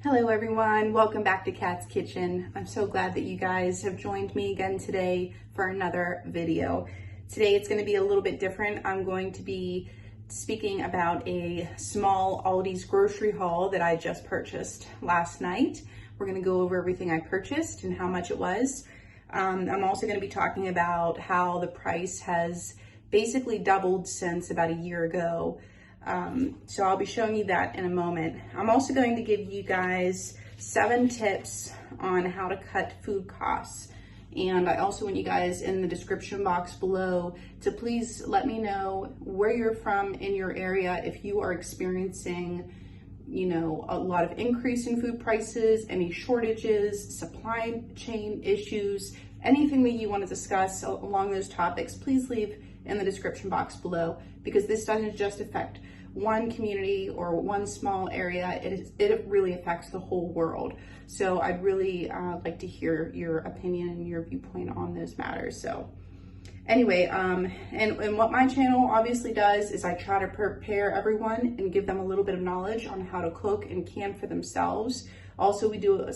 Hello everyone, welcome back to Kat's Kitchen. I'm so glad that you guys have joined me again today for another video. Today it's going to be a little bit different. I'm going to be speaking about a small Aldi's grocery haul that I just purchased last night. We're going to go over everything I purchased and how much it was. I'm also going to be talking about how the price has basically doubled since about a year ago. So I'll be showing you that in a moment. I'm also going to give you guys 7 tips on how to cut food costs. And I also want you guys in the description box below to please let me know where you're from in your area, if you are experiencing, a lot of increase in food prices, any shortages, supply chain issues, anything that you want to discuss along those topics, please leave in the description box below, because this doesn't just affect one community or one small area, it really affects the whole world. So I'd really like to hear your opinion and your viewpoint on those matters. So anyway, and what my channel obviously does is I try to prepare everyone and give them a little bit of knowledge on how to cook and can for themselves. Also, we do a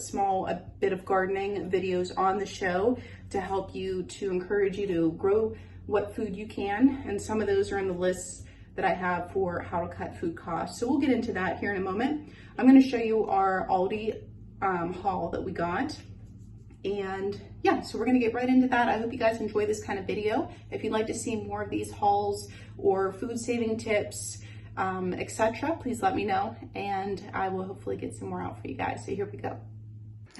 bit of gardening videos on the show to help you, to encourage you to grow what food you can, and some of those are in the lists that I have for how to cut food costs. So we'll get into that here in a moment. I'm going to show you our Aldi haul that we got. And yeah, so we're going to get right into that. I hope you guys enjoy this kind of video. If you'd like to see more of these hauls or food saving tips, etc., please let me know, and I will hopefully get some more out for you guys. So here we go.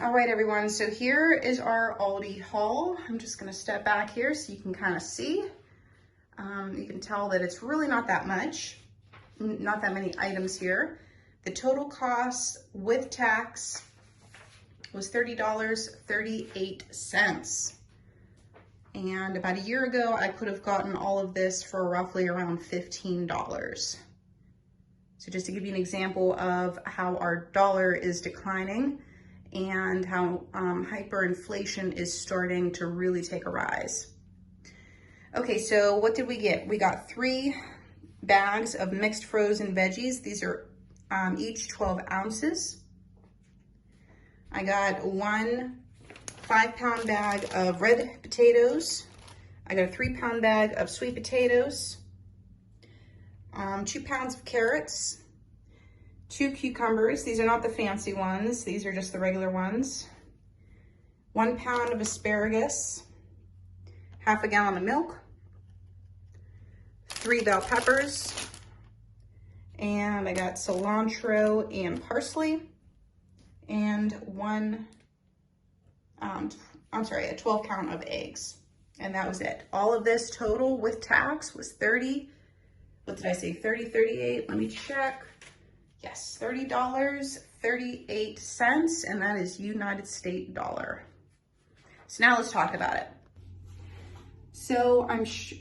All right, everyone, so here is our Aldi haul. I'm just gonna step back here so you can kind of see. You can tell that it's really not that much, not that many items here. The total cost with tax was $30.38. And about a year ago, I could have gotten all of this for roughly around $15. So just to give you an example of how our dollar is declining and how hyperinflation is starting to really take a rise. Okay, so what did we get? We got 3 bags of mixed frozen veggies. These are each 12 ounces. I got 1 5-pound bag of red potatoes. I got a 3-pound bag of sweet potatoes, 2 pounds of carrots, 2 cucumbers. These are not the fancy ones. These are just the regular ones. 1 pound of asparagus, half a gallon of milk, 3 bell peppers, and I got cilantro and parsley, and a 12 count of eggs. And that was it. All of this total with tax was what did I say, 38? Let me check. Yes, $30.38, and that is United States dollar. So now let's talk about it. So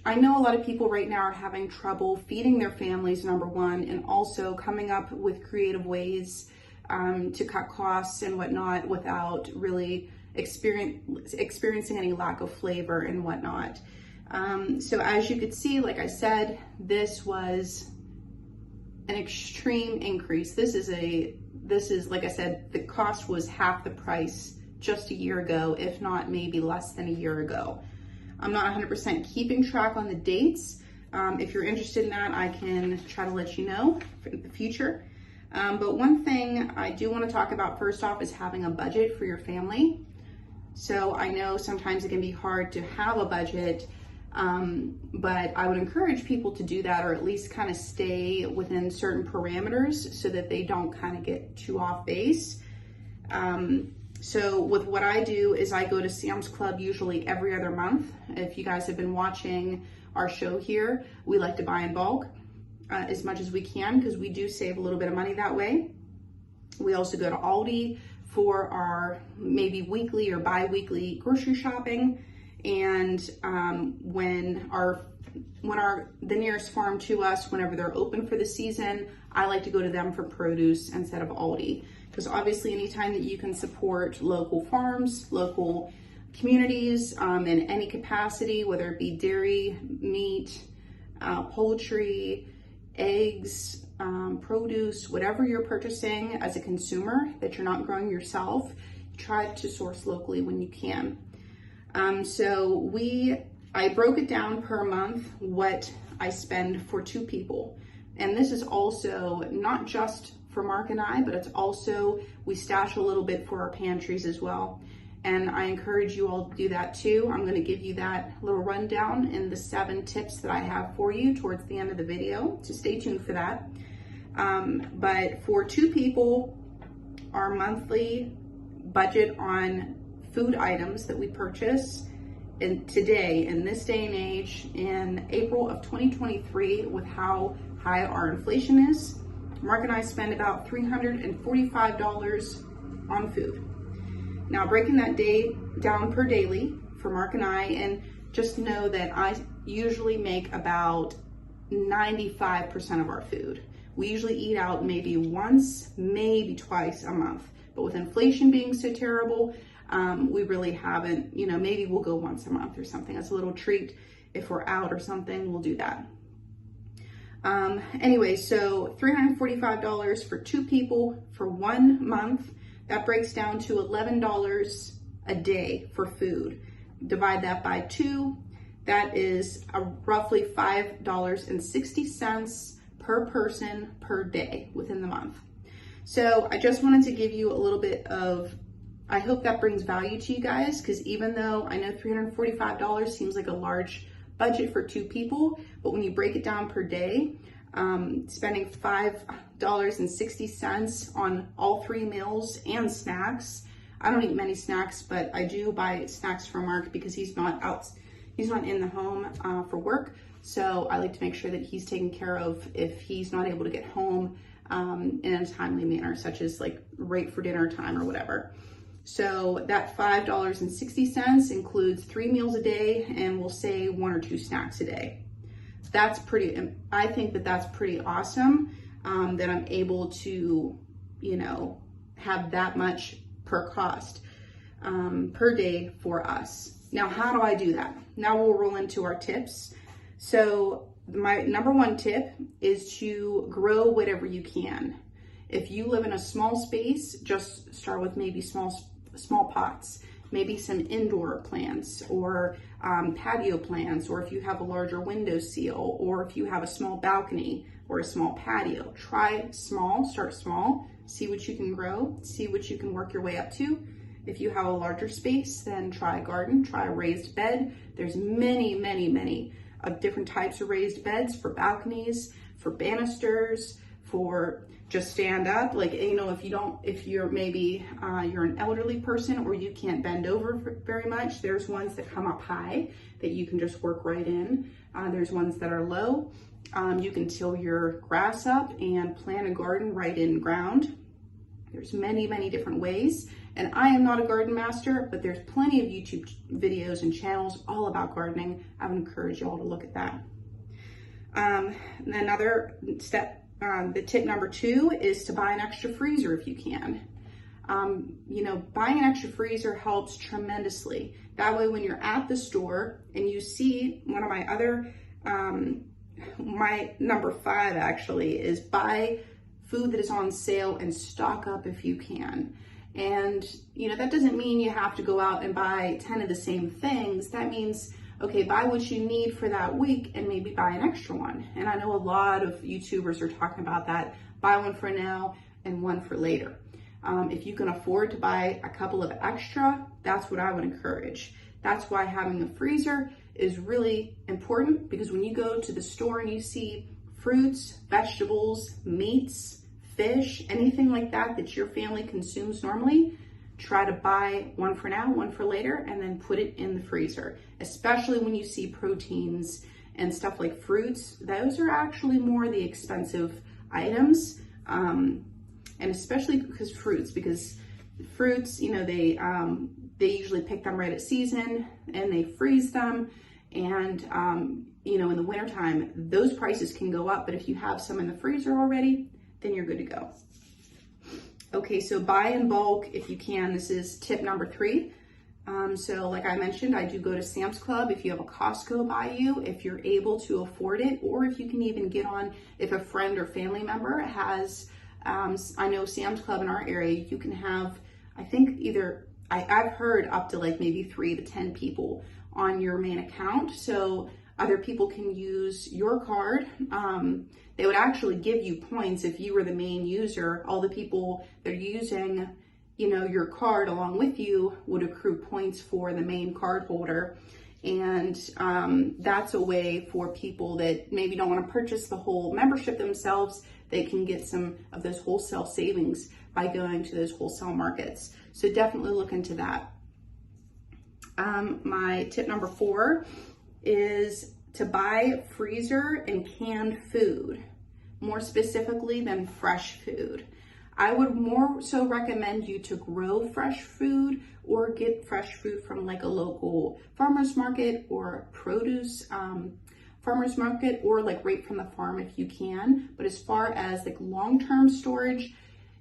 I know a lot of people right now are having trouble feeding their families, number one, and also coming up with creative ways to cut costs and whatnot without really experiencing any lack of flavor and whatnot. So as you could see, like I said, this was an extreme increase. This is like I said, the cost was half the price just a year ago, if not maybe less than a year ago. I'm not 100% keeping track on the dates. If you're interested in that, I can try to let you know for the future. But one thing I do want to talk about first off is having a budget for your family. So I know sometimes it can be hard to have a budget, but I would encourage people to do that, or at least kind of stay within certain parameters so that they don't kind of get too off base. So with what I do is I go to Sam's Club usually every other month. If you guys have been watching our show here, we like to buy in bulk as much as we can, because we do save a little bit of money that way. We also go to Aldi for our maybe weekly or bi-weekly grocery shopping. And when the nearest farm to us, whenever they're open for the season, I like to go to them for produce instead of Aldi. Because obviously anytime that you can support local farms, local communities in any capacity, whether it be dairy, meat, poultry, eggs, produce, whatever you're purchasing as a consumer that you're not growing yourself, try to source locally when you can. I broke it down per month what I spend for 2 people. And this is also not just for Mark and I, but it's also, we stash a little bit for our pantries as well. And I encourage you all to do that too. I'm gonna give you that little rundown in the 7 tips that I have for you towards the end of the video, so stay tuned for that. But for 2 people, our monthly budget on food items that we purchase today, in this day and age, in April of 2023, with how high our inflation is, Mark and I spend about $345 on food. Now, breaking that day down per daily for Mark and I, and just know that I usually make about 95% of our food. We usually eat out maybe once, maybe twice a month. But with inflation being so terrible, we really haven't, maybe we'll go once a month or something. That's a little treat. If we're out or something, we'll do that. Anyway, so $345 for 2 people for 1 month. That breaks down to $11 a day for food. Divide that by 2. That is roughly $5.60 per person per day within the month. So I just wanted to give you a little bit of, I hope that brings value to you guys, because even though I know $345 seems like a large budget for 2 people, but when you break it down per day, spending $5.60 on all 3 meals and snacks. I don't eat many snacks, but I do buy snacks for Mark because he's not in the home for work. So I like to make sure that he's taken care of if he's not able to get home in a timely manner, such as like right for dinner time or whatever. So that $5.60 includes 3 meals a day, and we'll say 1 or 2 snacks a day. That's I think that that's pretty awesome, that I'm able to, have that much per cost, per day for us. Now, how do I do that? Now we'll roll into our tips. So my number 1 tip is to grow whatever you can. If you live in a small space, just start with maybe small pots, maybe some indoor plants or patio plants, or if you have a larger window sill, or if you have a small balcony or a small patio. Try small, start small, see what you can grow, see what you can work your way up to. If you have a larger space, then try a garden, try a raised bed. There's many, many, many of different types of raised beds for balconies, for banisters, for just stand up. Like, if you're maybe, you're an elderly person or you can't bend over very much, there's ones that come up high that you can just work right in. There's ones that are low. You can till your grass up and plant a garden right in ground. There's many, many different ways. And I am not a garden master, but there's plenty of YouTube videos and channels all about gardening. I would encourage you all to look at that. Another step, the tip number 2 is to buy an extra freezer if you can. Buying an extra freezer helps tremendously. That way, when you're at the store and you see one of my other, my number 5 actually is buy food that is on sale and stock up if you can. And, that doesn't mean you have to go out and buy 10 of the same things. That means, okay, buy what you need for that week and maybe buy an extra one. And I know a lot of YouTubers are talking about that. Buy one for now and one for later. If you can afford to buy a couple of extra, that's what I would encourage. That's why having a freezer is really important, because when you go to the store and you see fruits, vegetables, meats, fish, anything like that that your family consumes normally, try to buy one for now, one for later, and then put it in the freezer. Especially when you see proteins and stuff like fruits, those are actually more the expensive items. And especially because fruits, they usually pick them right at season and they freeze them. And, in the wintertime, those prices can go up, but if you have some in the freezer already, then you're good to go. Okay, so buy in bulk if you can. This is tip number 3. So like I mentioned, I do go to Sam's Club. If you have a Costco by you, if you're able to afford it, or if you can even get on, if a friend or family member has, I know Sam's Club in our area, you can have, I think I've heard up to like maybe 3 to 10 people on your main account. So other people can use your card. They would actually give you points if you were the main user. All the people that are using, your card along with you would accrue points for the main card holder. And that's a way for people that maybe don't want to purchase the whole membership themselves. They can get some of those wholesale savings by going to those wholesale markets. So definitely look into that. My tip number 4 is to buy freezer and canned food, more specifically than fresh food. I would more so recommend you to grow fresh food or get fresh food from like a local farmer's market or produce farmer's market, or like right from the farm if you can. But as far as like long-term storage,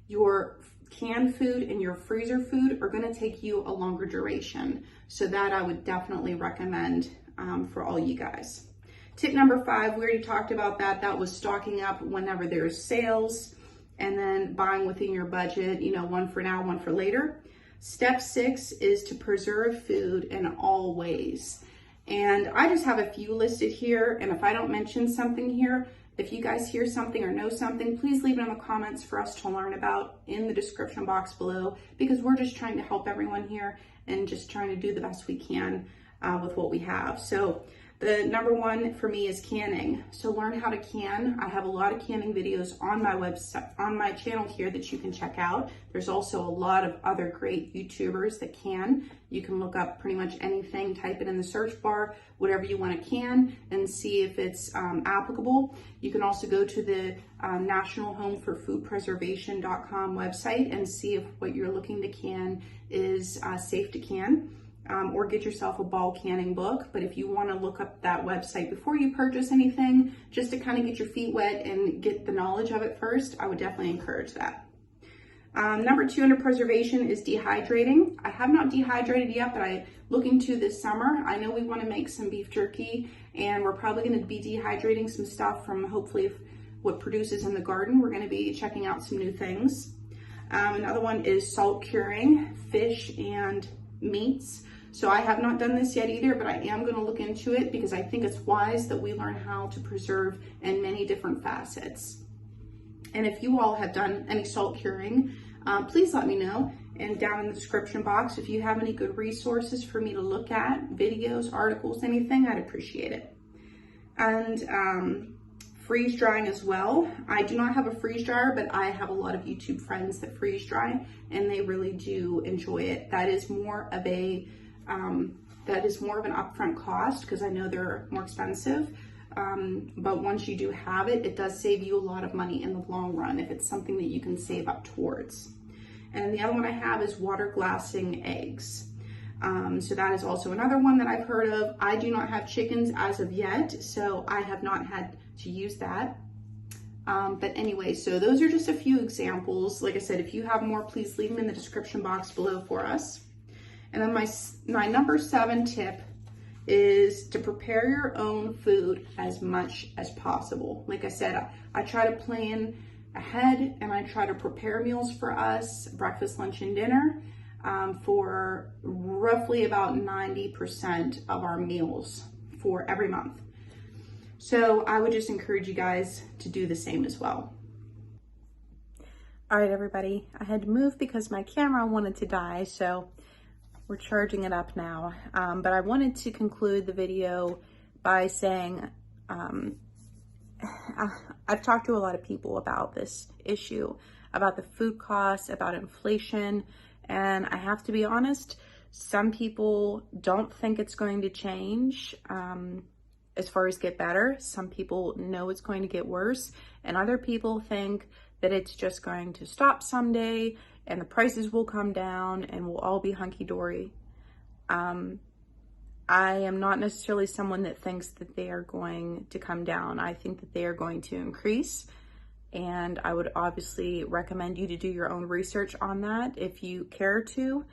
your canned food and your freezer food are going to take you a longer duration. So that I would definitely recommend for all you guys. Tip number 5, we already talked about that. That was stocking up whenever there's sales, and then buying within your budget, one for now, one for later. Step 6 is to preserve food in all ways. And I just have a few listed here. And if I don't mention something here, if you guys hear something or know something, please leave it in the comments for us to learn about in the description box below, because we're just trying to help everyone here and just trying to do the best we can with what we have. So the number 1 for me is canning. So learn how to can. I have a lot of canning videos on my website, on my channel here, that you can check out. There's also a lot of other great YouTubers that can. You can look up pretty much anything, type it in the search bar, whatever you want to can, and see if it's applicable. You can also go to the National Home for Food Preservation.com website and see if what you're looking to can is safe to can. Or get yourself a ball canning book. But if you want to look up that website before you purchase anything, just to kind of get your feet wet and get the knowledge of it first, I would definitely encourage that. Number 2 under preservation is dehydrating. I have not dehydrated yet, but I'm looking to this summer. I know we want to make some beef jerky, and we're probably going to be dehydrating some stuff from hopefully what produces in the garden. We're going to be checking out some new things. Another one is salt curing fish and meats. So I have not done this yet either, but I am going to look into it because I think it's wise that we learn how to preserve in many different facets. And if you all have done any salt curing, please let me know. And down in the description box, if you have any good resources for me to look at, videos, articles, anything, I'd appreciate it. And freeze drying as well. I do not have a freeze dryer, but I have a lot of YouTube friends that freeze dry, and they really do enjoy it. That is more of an upfront cost because I know they're more expensive. But once you do have it, it does save you a lot of money in the long run if it's something that you can save up towards. And the other one I have is water glassing eggs. So that is also another one that I've heard of. I do not have chickens as of yet, so I have not had to use that. But anyway, so those are just a few examples. Like I said, if you have more, please leave them in the description box below for us. And then my number 7 tip is to prepare your own food as much as possible. Like I said, I try to plan ahead, and I try to prepare meals for us, breakfast, lunch, and dinner, for roughly about 90% of our meals for every month. So I would just encourage you guys to do the same as well. All right, everybody, I had to move because my camera wanted to die, so we're charging it up now. But I wanted to conclude the video by saying, I've talked to a lot of people about this issue, about the food costs, about inflation, and I have to be honest, some people don't think it's going to change as far as get better. Some people know it's going to get worse, and other people think that it's just going to stop someday and the prices will come down and we'll all be hunky-dory. I am not necessarily someone that thinks that they are going to come down. I think that they are going to increase, and I would obviously recommend you to do your own research on that if you care to.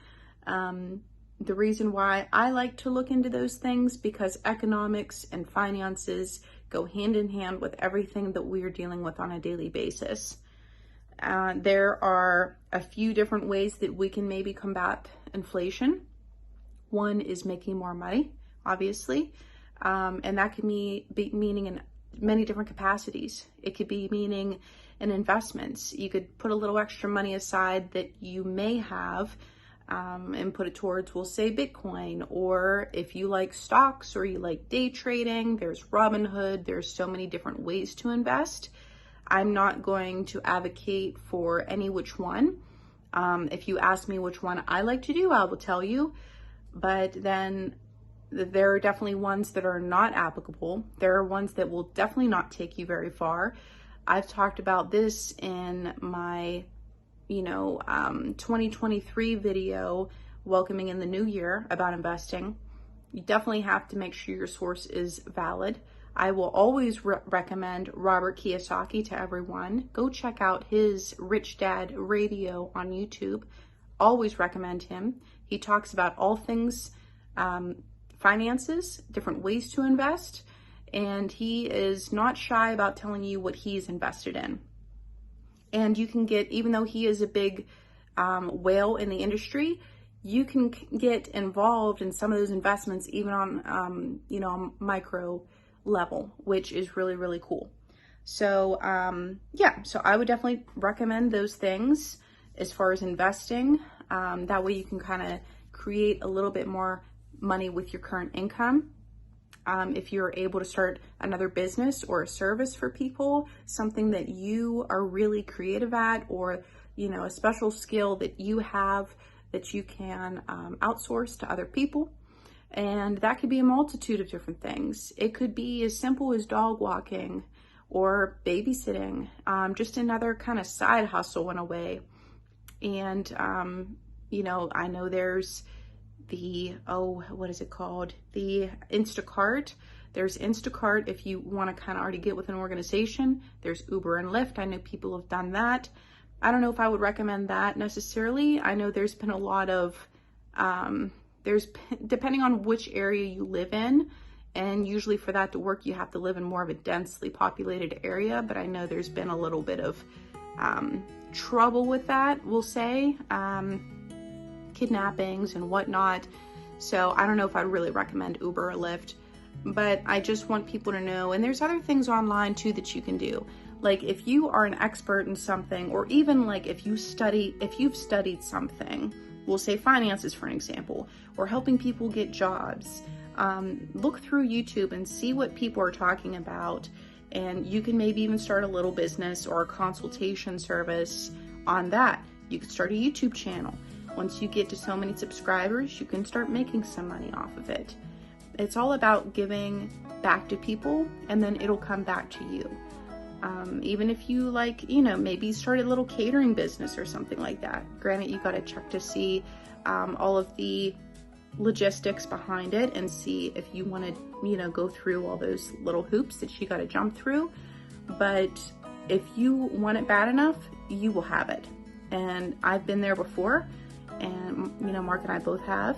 The reason why I like to look into those things, because economics and finances go hand in hand with everything that we are dealing with on a daily basis. There are a few different ways that we can maybe combat inflation. One is making more money, obviously, and that can be meaning in many different capacities. It could be meaning in investments. You could put a little extra money aside that you may have and put it towards, we'll say, Bitcoin, or if you like stocks or you like day trading, there's Robinhood. There's so many different ways to invest. I'm not going to advocate for any which one. If you ask me which one I like to do, I will tell you, but then there are definitely ones that are not applicable. There are ones that will definitely not take you very far. I've talked about this in my 2023 video, welcoming in the new year, about investing. You definitely have to make sure your source is valid. I will always recommend Robert Kiyosaki to everyone. Go check out his Rich Dad Radio on YouTube. Always recommend him. He talks about all things finances, different ways to invest, and he is not shy about telling you what he's invested in. And you can get, even though he is a big whale in the industry, you can get involved in some of those investments even on, micro level, which is really, really cool. So, so I would definitely recommend those things as far as investing. That way you can kind of create a little bit more money with your current income. If you're able to start another business or a service for people, something that you are really creative at, or, a special skill that you have that you can outsource to other people. And that could be a multitude of different things. It could be as simple as dog walking or babysitting, just another kind of side hustle in a way. And, I know there's the, what is it called? The Instacart. There's Instacart if you want to kind of already get with an organization. There's Uber and Lyft. I know people have done that. I don't know if I would recommend that necessarily. I know there's been a lot of, depending on which area you live in, and usually for that to work, you have to live in more of a densely populated area. But I know there's been a little bit of trouble with that, we'll say. Kidnappings and whatnot. So I don't know if I'd really recommend Uber or Lyft, but I just want people to know. And there's other things online too that you can do. Like if you are an expert in something, or even like if you've studied something, we'll say finances for an example, or helping people get jobs, look through YouTube and see what people are talking about. And you can maybe even start a little business or a consultation service on that. You could start a YouTube channel. Once you get to so many subscribers, you can start making some money off of it. It's all about giving back to people, and then it'll come back to you. Even if you maybe start a little catering business or something like that. Granted, you got to check to see all of the logistics behind it and see if you want to, go through all those little hoops that you got to jump through. But if you want it bad enough, you will have it. And I've been there before. And, Mark and I both have,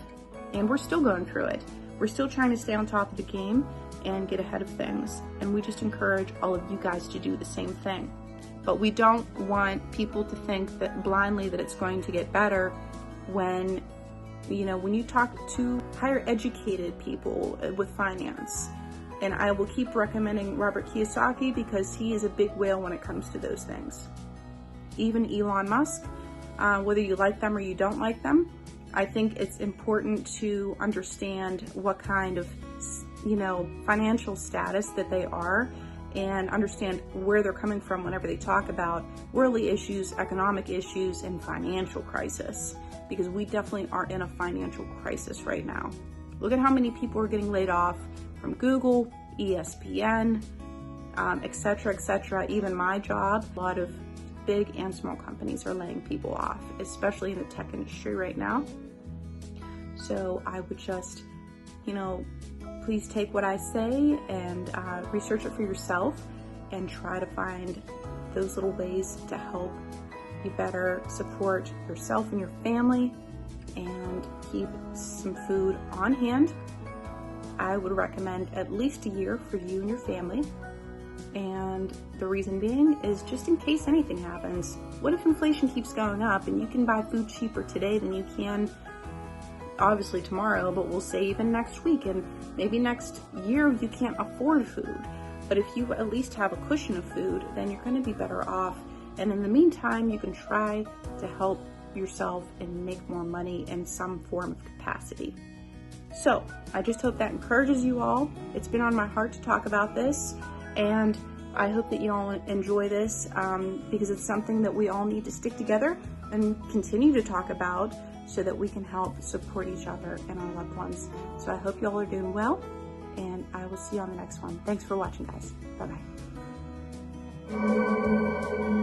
and we're still going through it. We're still trying to stay on top of the game and get ahead of things. And we just encourage all of you guys to do the same thing. But we don't want people to think that blindly that it's going to get better when, when you talk to higher educated people with finance. And I will keep recommending Robert Kiyosaki because he is a big whale when it comes to those things. Even Elon Musk. Whether you like them or you don't like them, I think it's important to understand what kind of, financial status that they are, and understand where they're coming from whenever they talk about worldly issues, economic issues, and financial crisis, because we definitely are in a financial crisis right now. Look at how many people are getting laid off from Google, ESPN, et cetera, even my job. A lot of big and small companies are laying people off, especially in the tech industry right now. So I would just, please take what I say and research it for yourself and try to find those little ways to help you better support yourself and your family and keep some food on hand. I would recommend at least a year for you and your family. And the reason being is just in case anything happens. What if inflation keeps going up and you can buy food cheaper today than you can obviously tomorrow, but we'll say even next week, and maybe next year you can't afford food. But if you at least have a cushion of food, then you're going to be better off. And in the meantime, you can try to help yourself and make more money in some form of capacity. So I just hope that encourages you all. It's been on my heart to talk about this, and I hope that you all enjoy this because it's something that we all need to stick together and continue to talk about so that we can help support each other and our loved ones. So I hope you all are doing well, and I will see you on the next one. Thanks for watching, guys. Bye-bye.